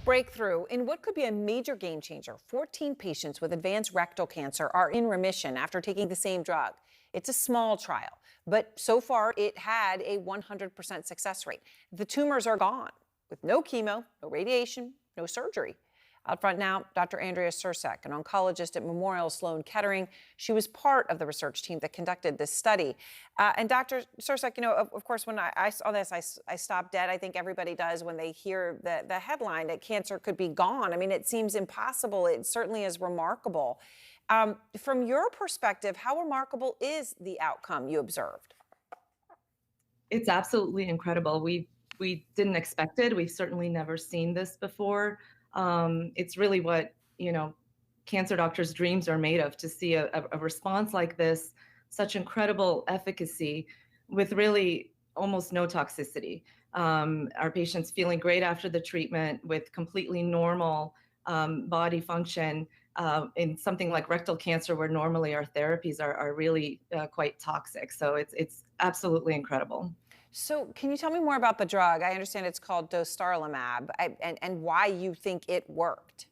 Breakthrough in what could be a major game changer. 14 patients with advanced rectal cancer are in remission after taking the same drug. It's a small trial, but so far it had a 100% success rate. The tumors are gone with no chemo, no radiation, no surgery. Out front now, Dr. Andrea Sursek, an oncologist at Memorial Sloan Kettering. She was part of the research team that conducted this study. And Dr. Sursek, of course, when I saw this, I stopped dead. I think everybody does when they hear the headline that cancer could be gone. I mean, it seems impossible. It certainly is remarkable. From your perspective, how remarkable is the outcome you observed? It's absolutely incredible. We didn't expect it. We've certainly never seen this before. It's really what, cancer doctors' dreams are made of, to see a response like this, such incredible efficacy with really almost no toxicity. Our patients feeling great after the treatment with completely normal body function in something like rectal cancer, where normally our therapies are really quite toxic. So it's absolutely incredible. So can you tell me more about the drug? I understand it's called dostarlimab, and why you think it worked.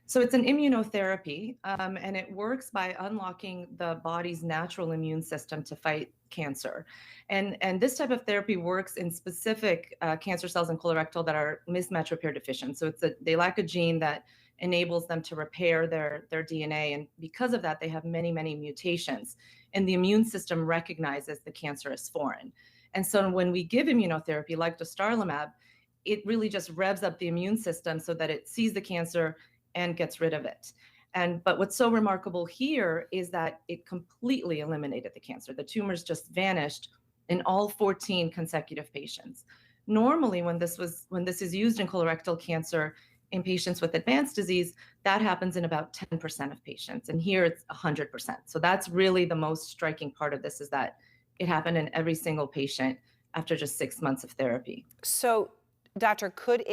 So it's an immunotherapy, and it works by unlocking the body's natural immune system to fight cancer. And this type of therapy works in specific cancer cells in colorectal that are mismatch repair deficient. So they lack a gene that enables them to repair their DNA. And because of that, they have many, many mutations. And the immune system recognizes the cancer as foreign. And so when we give immunotherapy like dostarlimab, it really just revs up the immune system so that it sees the cancer and gets rid of it. But what's so remarkable here is that it completely eliminated the cancer. The tumors just vanished in all 14 consecutive patients. Normally, when this is used in colorectal cancer in patients with advanced disease, that happens in about 10% of patients. And here it's 100%. So that's really the most striking part of this, is that it happened in every single patient after just 6 months of therapy. So, doctor, could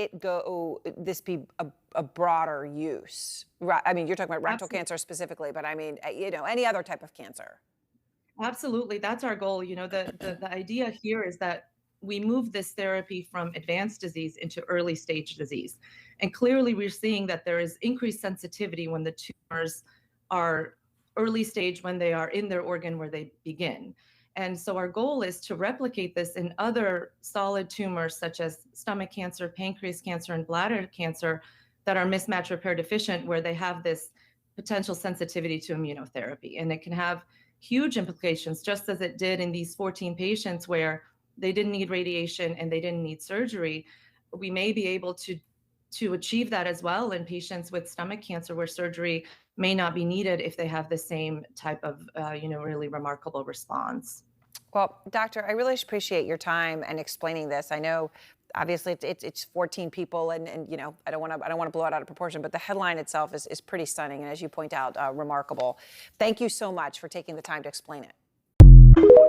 this be a broader use? Right. I mean, you're talking about rectal Absolutely. cancer specifically, but I mean, any other type of cancer. Absolutely. That's our goal. The idea here is that we move this therapy from advanced disease into early stage disease. And clearly we're seeing that there is increased sensitivity when the tumors are early stage, when they are in their organ where they begin. And so our goal is to replicate this in other solid tumors, such as stomach cancer, pancreas cancer, and bladder cancer, that are mismatch repair deficient, where they have this potential sensitivity to immunotherapy. And it can have huge implications, just as it did in these 14 patients where they didn't need radiation and they didn't need surgery. We may be able to achieve that as well in patients with stomach cancer, where surgery may not be needed if they have the same type of, really remarkable response. Well, doctor, I really appreciate your time and explaining this. I know, obviously, it's 14 people, and I don't want to blow it out of proportion, but the headline itself is pretty stunning, and as you point out, remarkable. Thank you so much for taking the time to explain it.